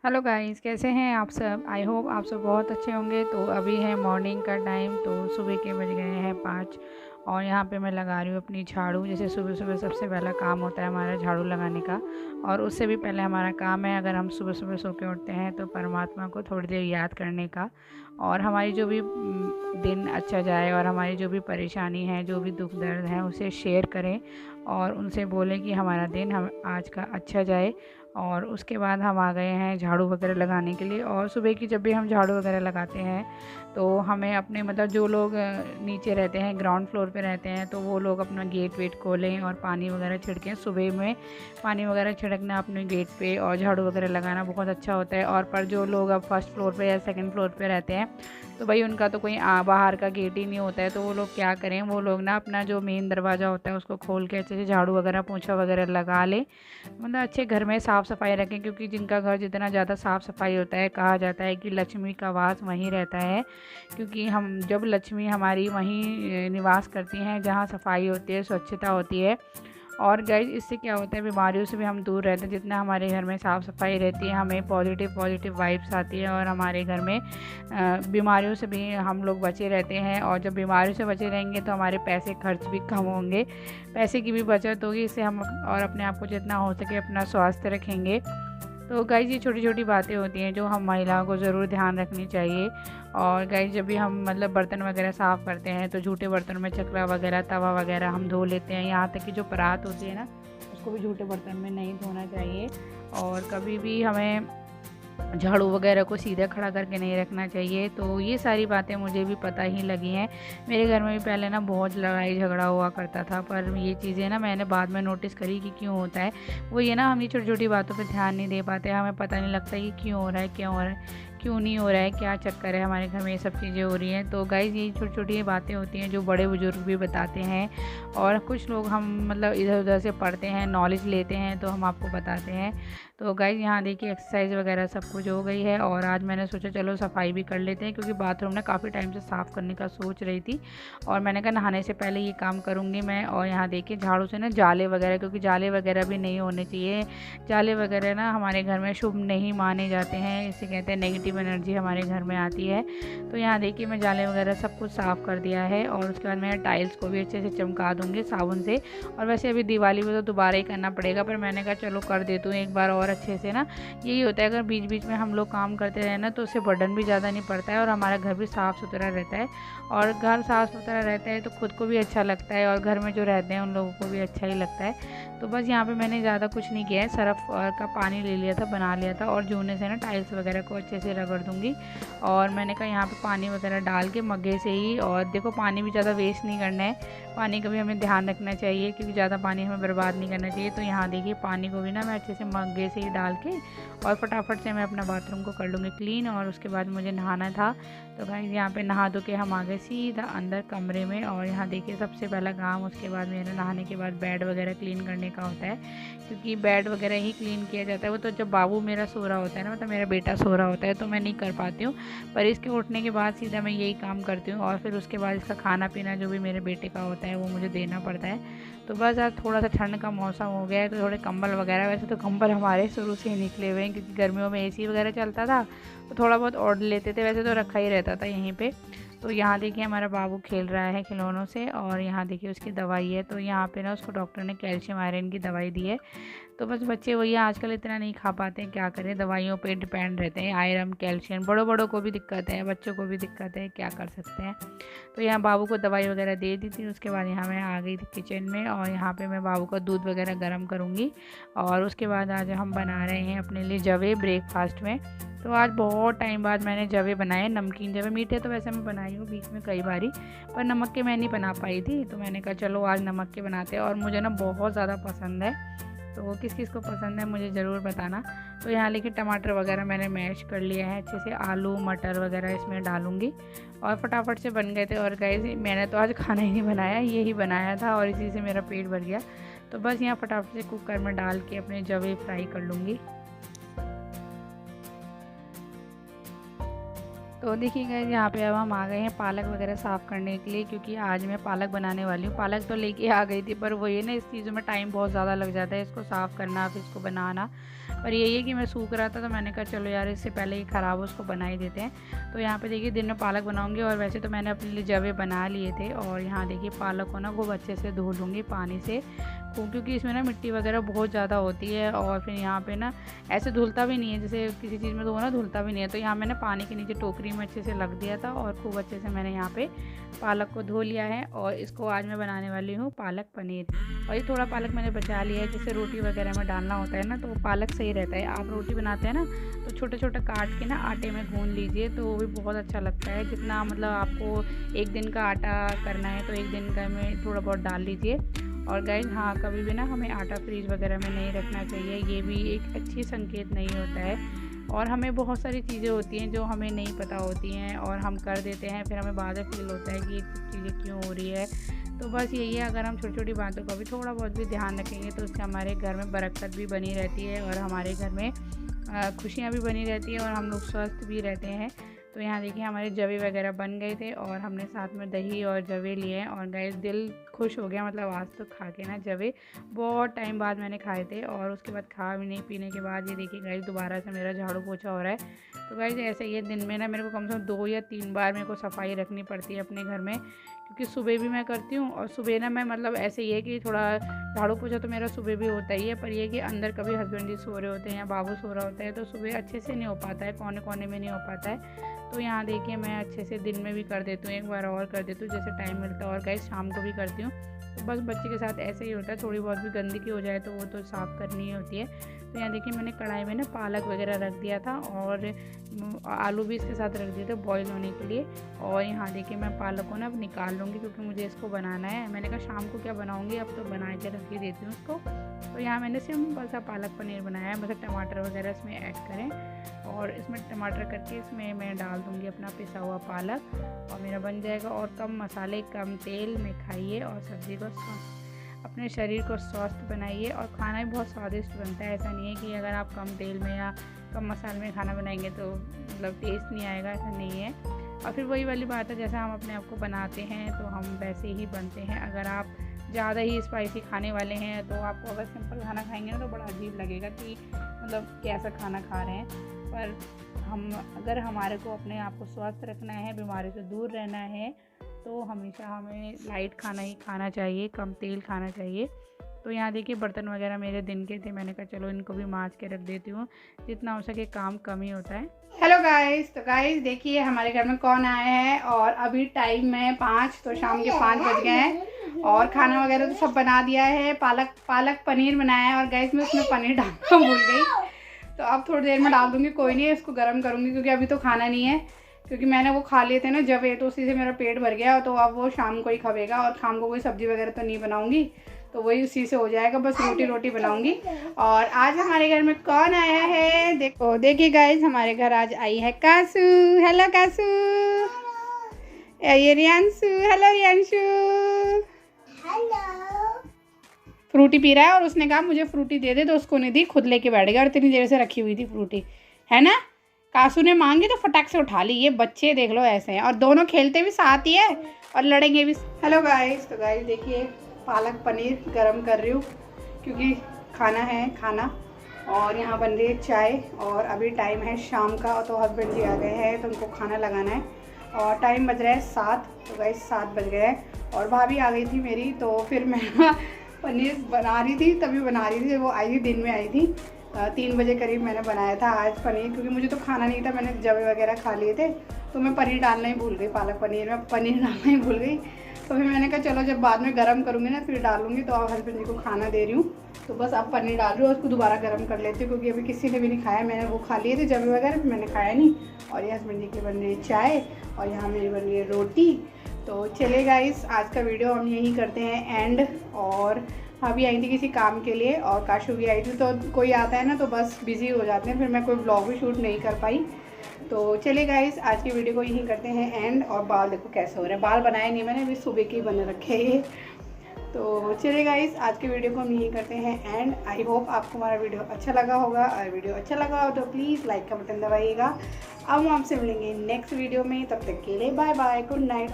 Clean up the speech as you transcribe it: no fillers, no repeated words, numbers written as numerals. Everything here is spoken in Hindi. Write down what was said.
हेलो गाइस, कैसे हैं आप सब। आई होप आप सब बहुत अच्छे होंगे। तो अभी है मॉर्निंग का टाइम, तो सुबह के बज गए हैं 5 और यहाँ पे मैं लगा रही हूँ अपनी झाड़ू। जैसे सुबह सुबह सबसे पहला काम होता है हमारा झाड़ू लगाने का, और उससे भी पहले हमारा काम है, अगर हम सुबह सुबह सो के उठते हैं तो परमात्मा को थोड़ी देर याद करने का, और हमारी जो भी दिन अच्छा जाए और हमारी जो भी परेशानी है, जो भी दुख दर्द है, उसे शेयर करें और उनसे बोलें कि हमारा दिन हम आज का अच्छा जाए। और उसके बाद हम आ गए हैं झाड़ू वगैरह लगाने के लिए। और सुबह की जब भी हम झाड़ू वगैरह लगाते हैं तो हमें अपने मतलब जो लोग नीचे रहते हैं, ग्राउंड फ्लोर पे रहते हैं, तो वो लोग अपना गेट वेट खोलें और पानी वगैरह छिड़कें। सुबह में पानी वगैरह छिड़कना अपने गेट पे और झाड़ू वगैरह लगाना बहुत अच्छा होता है। और पर जो लोग अब फर्स्ट फ्लोर पे या सेकंड फ्लोर पे रहते हैं तो भाई उनका तो कोई बाहर का गेट ही नहीं होता है, तो वो लोग क्या करें, वो लोग ना अपना जो मेन दरवाज़ा होता है उसको खोल के अच्छे से झाड़ू वगैरह पोंछा वगैरह लगा लें। मतलब अच्छे घर में साफ़ सफाई रखें, क्योंकि जिनका घर जितना ज़्यादा साफ़ सफाई होता है, कहा जाता है कि लक्ष्मी का वास वहीं रहता है। क्योंकि हम जब लक्ष्मी हमारी वहीं निवास करती हैं जहाँ सफाई होती है, स्वच्छता होती है। और गाइस, इससे क्या होता है, बीमारियों से भी हम दूर रहते हैं। जितना हमारे घर में साफ़ सफाई रहती है, हमें पॉजिटिव पॉजिटिव वाइब्स आती है और हमारे घर में बीमारियों से भी हम लोग बचे रहते हैं। और जब बीमारियों से बचे रहेंगे तो हमारे पैसे खर्च भी कम होंगे, पैसे की भी बचत होगी। इससे हम और अपने आप को जितना हो सके अपना स्वास्थ्य रखेंगे। तो गाइज़, ये छोटी छोटी बातें होती हैं जो हम महिलाओं को ज़रूर ध्यान रखनी चाहिए। और गाइज़, जब भी हम मतलब बर्तन वगैरह साफ़ करते हैं तो झूठे बर्तनों में चकला वगैरह, तवा वगैरह हम धो लेते हैं। यहाँ तक कि जो परात होती है ना, उसको भी झूठे बर्तन में नहीं धोना चाहिए। और कभी भी हमें झाड़ू वगैरह को सीधा खड़ा करके नहीं रखना चाहिए। तो ये सारी बातें मुझे भी पता ही लगी हैं। मेरे घर में भी पहले ना बहुत लड़ाई झगड़ा हुआ करता था, पर ये चीज़ें ना मैंने बाद में नोटिस करी कि क्यों होता है। वो ये ना, हम ये छोटी छोटी बातों पे ध्यान नहीं दे पाते, हमें पता नहीं लगता कि क्यों हो रहा है, क्यों हो रहा है, क्यों नहीं हो रहा है, क्या चक्कर है हमारे घर में ये सब चीज़ें हो रही हैं। तो गाइज़, ये छोटी छोटी बातें होती हैं जो बड़े बुजुर्ग भी बताते हैं, और कुछ लोग हम मतलब इधर उधर से पढ़ते हैं, नॉलेज लेते हैं, तो हम आपको बताते हैं। तो गाइज़, यहाँ देखिए एक्सरसाइज वगैरह सब कुछ हो गई है, और आज मैंने सोचा चलो सफाई भी कर लेते हैं, क्योंकि बाथरूम ना काफ़ी टाइम से साफ़ करने का सोच रही थी। और मैंने कहा नहाने से पहले ये काम करूँगी मैं। और यहाँ देखिए झाड़ू से ना जाले वगैरह, क्योंकि जाले वगैरह भी नहीं होने चाहिए। जाले वगैरह ना हमारे घर में शुभ नहीं माने जाते हैं, इसे कहते हैं नेगेटिव एनर्जी हमारे घर में आती है। तो यहाँ देखिए मैं जाले वगैरह सब कुछ साफ़ कर दिया है, और उसके बाद मैं टाइल्स को भी अच्छे से चमका दूँगी साबुन से। और वैसे अभी दिवाली में तो दोबारा ही करना पड़ेगा, पर मैंने कहा चलो कर देती हूँ एक बार और अच्छे से ना। यही होता है, अगर बीच बीच में हम लोग काम करते रहे ना तो उससे बर्डन भी ज़्यादा नहीं पड़ता है, और हमारा घर भी साफ़ सुथरा रहता है। और घर साफ़ सुथरा रहता है तो खुद को भी अच्छा लगता है, और घर में जो रहते हैं उन लोगों को भी अच्छा ही लगता है। तो बस यहाँ पे मैंने ज़्यादा कुछ नहीं किया है, सर्फ़ का पानी ले लिया था, बना लिया था, और जूने से ना टाइल्स वगैरह को अच्छे से रगड़ दूँगी। और मैंने कहा यहाँ पे पानी वगैरह डाल के मग्गे से ही, और देखो पानी भी ज़्यादा वेस्ट नहीं करना है, पानी का भी हमें ध्यान रखना चाहिए, क्योंकि ज़्यादा पानी हमें बर्बाद नहीं करना चाहिए। तो यहाँ देखिए पानी को भी ना मैं अच्छे से मग्गे से ही डाल के और फटाफट से मैं अपना बाथरूम को कर लूँगी क्लीन। और उसके बाद मुझे नहाना था, तो गाइस यहाँ पे नहा धो के हम आ गए सीधा अंदर कमरे में। और यहाँ देखिए सबसे पहला काम उसके बाद मेरे नहाने के बाद बेड वगैरह क्लीन करने का होता है, क्योंकि बेड वगैरह ही क्लीन किया जाता है। वो तो जब बाबू मेरा सो रहा होता है ना, मतलब मेरा बेटा सो रहा होता है, तो मैं नहीं कर पाती हूँ, पर इसके उठने के बाद सीधा मैं यही काम करती हूँ। और फिर उसके बाद इसका खाना पीना जो भी मेरे बेटे का होता है वो मुझे देना पड़ता है। तो बस आज थोड़ा सा ठंड का मौसम हो गया है, तो थोड़े कंबल वगैरह, वैसे तो कंबल हमारे शुरू से ही निकले हुए हैं, क्योंकि गर्मियों में एसी वगैरह चलता था तो थोड़ा बहुत ओढ़ लेते थे, वैसे तो रखा ही रहता था यहीं पे। तो यहाँ देखिए हमारा बाबू खेल रहा है खिलौनों से, और यहाँ देखिए उसकी दवाई है। तो यहाँ पे ना उसको डॉक्टर ने कैल्शियम आयरन की दवाई दी है। तो बस बच्चे वही आजकल इतना नहीं खा पाते हैं, क्या करें, दवाइयों पे डिपेंड रहते हैं। आयरन कैल्शियम बड़ों बड़ों को भी दिक्कत है, बच्चों को भी दिक्कत है, क्या कर सकते हैं। तो यहाँ बाबू को दवाई वगैरह दे दी थी। उसके बाद यहाँ मैं आ गई थी किचन में, और यहाँ पे मैं बाबू का दूध वगैरह गर्म करूँगी। और उसके बाद आज हम बना रहे हैं अपने लिए जवे ब्रेकफास्ट में। तो आज बहुत टाइम बाद मैंने जवे बनाए, नमकीन जवे। मीठे तो वैसे मैं बनाई हूँ बीच में कई बारी, पर नमक के मैं नहीं बना पाई थी, तो मैंने कहा चलो आज नमक के बनाते हैं। और मुझे ना बहुत ज़्यादा पसंद है, तो किस किस को पसंद है मुझे ज़रूर बताना। तो यहाँ लेके टमाटर वगैरह मैंने मैश कर लिया है अच्छे से, आलू मटर वगैरह इसमें डालूँगी, और फटाफट से बन गए थे। और गाइस, मैंने तो आज खाना ही नहीं बनाया, यही बनाया था, और इसी से मेरा पेट भर गया। तो बस यहाँ फटाफट से कुकर में डाल के अपने जवे फ्राई कर लूँगी। तो देखिएगा यहाँ पे अब हम आ गए हैं पालक वगैरह साफ़ करने के लिए, क्योंकि आज मैं पालक बनाने वाली हूँ। पालक तो लेके आ गई थी, पर वो ये ना इस चीज़ों में टाइम बहुत ज़्यादा लग जाता है, इसको साफ़ करना फिर इसको बनाना। पर यही है कि मैं सूख रहा था तो मैंने कहा चलो यार इससे पहले ही ख़राब हो उसको बना ही देते हैं। तो यहाँ पे देखिए दिन में पालक बनाऊँगी, और वैसे तो मैंने अपने लिए जवे बना लिए थे। और यहाँ देखिए पालक को ना खूब अच्छे से धो लूँगी पानी से, क्योंकि इसमें ना मिट्टी वगैरह बहुत ज़्यादा होती है। और फिर यहाँ पे ना ऐसे धुलता भी नहीं है, जैसे किसी चीज़ में धो ना धुलता भी नहीं है। तो यहाँ मैंने पानी के नीचे टोकरी में अच्छे से रख दिया था, और खूब अच्छे से मैंने यहाँ पे पालक को धो लिया है। और इसको आज मैं बनाने वाली हूँ पालक पनीर। और ये थोड़ा पालक मैंने बचा लिया है, जैसे रोटी वगैरह में डालना होता है ना, तो पालक सही रहता है। आप रोटी बनाते हैं ना तो छोटे छोटे काट के ना आटे में गूँध लीजिए, तो वो भी बहुत अच्छा लगता है। जितना मतलब आपको एक दिन का आटा करना है तो एक दिन का में थोड़ा बहुत डाल लीजिए। और गाइस हाँ, कभी भी ना हमें आटा फ्रीज वगैरह में नहीं रखना चाहिए, ये भी एक अच्छी संकेत नहीं होता है। और हमें बहुत सारी चीज़ें होती हैं जो हमें नहीं पता होती हैं और हम कर देते हैं, फिर हमें बाद में फील होता है कि ये चीज़ें क्यों हो रही है। तो बस यही है, अगर हम छोटी छोटी बातों का भी थोड़ा बहुत भी ध्यान रखेंगे तो उससे हमारे घर में बरकत भी बनी रहती है, और हमारे घर में खुशियाँ भी बनी रहती है, और हम लोग स्वस्थ भी रहते हैं। तो यहाँ देखिए हमारे जवे वगैरह बन गए थे, और हमने साथ में दही और जवे लिए हैं। और गाइस दिल खुश हो गया, मतलब आज तो खा के ना जवे बहुत टाइम बाद मैंने खाए थे। और उसके बाद खा भी नहीं पीने के बाद ये देखिए गाइस दोबारा से मेरा झाड़ू पोछा हो रहा है। तो गाइस ऐसे ही दिन में ना मेरे को कम से कम 2 या 3 बार मेरे को सफाई रखनी पड़ती है अपने घर में, क्योंकि सुबह भी मैं करती हूँ। और सुबह ना मैं मतलब ऐसे ही है कि थोड़ा झाड़ू पोछा तो मेरा सुबह भी होता ही है, पर ये कि अंदर कभी हस्बैंड जी सो रहे होते हैं या बाबू सो रहा होता है, तो सुबह अच्छे से नहीं हो पाता है, कोने कोने में नहीं हो पाता है। तो यहाँ देखिए मैं अच्छे से दिन में भी कर देती हूँ, एक बार और कर देती हूँ जैसे टाइम मिलता है। और गाइस शाम को भी करती हूँ। तो बस बच्चे के साथ ऐसे ही होता है, थोड़ी बहुत भी गंदगी हो जाए तो वो तो साफ़ करनी ही होती है। तो यहाँ देखिए मैंने कढ़ाई में ना पालक वगैरह रख दिया था, और आलू भी इसके साथ रख दिए थे बॉईल होने के लिए। और यहाँ देखिए मैं पालक को ना अब निकाल लूँगी, क्योंकि मुझे इसको बनाना है। मैंने कहा शाम को क्या बनाऊँगी, अब तो बना के रख ही देती हूँ उसको। तो यहाँ मैंने सिंपल सा पालक पनीर बनाया है, बस टमाटर वगैरह इसमें ऐड करें, और इसमें टमाटर करके इसमें मैं डाल दूँगी अपना पिसा हुआ पालक, और मेरा बन जाएगा। और कम मसाले कम तेल में खाइए, और सब्ज़ी को अपने शरीर को स्वस्थ बनाइए। और खाना भी बहुत स्वादिष्ट बनता है, ऐसा नहीं है कि अगर आप कम तेल में या कम मसाले में खाना बनाएंगे तो मतलब टेस्ट नहीं आएगा, ऐसा नहीं है। और फिर वही वाली बात है, जैसा हम अपने आप को बनाते हैं तो हम वैसे ही बनते हैं। अगर आप ज़्यादा ही स्पाइसी खाने वाले हैं तो आपको अगर सिंपल खाना खाएंगे ना तो बड़ा अजीब लगेगा कि मतलब कैसा खाना खा रहे हैं। पर हम अगर हमारे को अपने आप को स्वस्थ रखना है, बीमारी से दूर रहना है, तो हमेशा हमें लाइट खाना ही खाना चाहिए, कम तेल खाना चाहिए। तो यहाँ देखिए बर्तन वगैरह मेरे दिन के थे, मैंने कहा चलो इनको भी मांज के रख देती हूँ, जितना हो सके काम कम ही होता है। हेलो गाइस, तो गाइस देखिए हमारे घर में कौन आया है, और अभी टाइम है 5, तो शाम के 5 बज गए हैं। और खाना वगैरह तो सब बना दिया है, पालक पनीर बनाया है। और गाइस मैं उसमें पनीर डालना भूल गई, तो अब थोड़ी देर में डाल दूँगी, कोई नहीं इसको गर्म करूँगी, क्योंकि अभी तो खाना नहीं है, क्योंकि मैंने वो खा लिए थे ना जब, तो उसी से मेरा पेट भर गया। तो अब वो शाम को ही खाएगा, और शाम को कोई सब्ज़ी वगैरह तो नहीं बनाऊँगी, तो वही उसी से हो जाएगा, बस रोटी बनाऊँगी। और आज हमारे घर में कौन आया है, देखिए गाइस हमारे घर आज आई है कासू। हेलो कासू, ये रियांशु। हेलो रियांशु। फ्रूटी पी रहा है, और उसने कहा मुझे फ्रूटी दे दे, तो उसको नहीं दी, खुद लेके बैठ गया, और इतनी देर से रखी हुई थी फ्रूटी, है ना। कासू ने मांगी तो फटाक से उठा ली। ये बच्चे देख लो ऐसे हैं, और दोनों खेलते भी साथ ही है और लड़ेंगे भी। हेलो गाइस, तो गाइस देखिए पालक पनीर गरम कर रही हूँ, क्योंकि खाना है खाना। और यहाँ बन रही है चाय, और अभी टाइम है शाम का, तो हस्बैंड जी आ गए हैं तो उनको खाना लगाना है। और टाइम बज रहा है 7, तो गाइस 7 बज गए हैं। और भाभी आ गई थी मेरी, तो फिर मैं पनीर बना रही थी, तभी बना रही थी, वो आई थी दिन में आई थी 3 बजे करीब मैंने बनाया था आज पनीर, क्योंकि मुझे तो खाना नहीं था, मैंने जवे वगैरह खा लिए थे, तो मैं पनीर डालना ही भूल गई, पालक पनीर में पनीर डालना ही भूल गई। तो फिर मैंने कहा चलो जब बाद में गर्म करूँगी ना फिर डालूँगी। तो अब हस्बैंड जी को खाना दे रही हूँ, तो बस अब पनीर डाल रही हूँ, उसको दोबारा गर्म कर लेती हूँ, क्योंकि अभी किसी ने भी नहीं खाया, मैंने वो खा लिए थे जवे वगैरह, मैंने खाया नहीं। और ये हस्बैंड जी की बन रही है चाय, और यहाँ मेरी बन रही है रोटी। तो चले गाइस आज का वीडियो हम यहीं करते हैं एंड। और भाभी आई थी किसी काम के लिए, और काशू भी आई थी, तो कोई आता है ना तो बस बिज़ी हो जाते हैं, फिर मैं कोई व्लॉग भी शूट नहीं कर पाई। तो चलिए गाइस आज की वीडियो को यहीं करते हैं एंड। और बाल देखो कैसे हो रहे हैं, बाल बनाए नहीं मैंने, अभी सुबह के ही बने रखे हैं। तो चलिए गाइस आज की वीडियो को हम यहीं करते हैं एंड। आई होप आपको हमारा वीडियो अच्छा लगा होगा, और वीडियो अच्छा लगा हो तो प्लीज़ लाइक का बटन दबाइएगा। अब हम आपसे मिलेंगे नेक्स्ट वीडियो में, तब तक के लिए बाय बाय, गुड नाइट।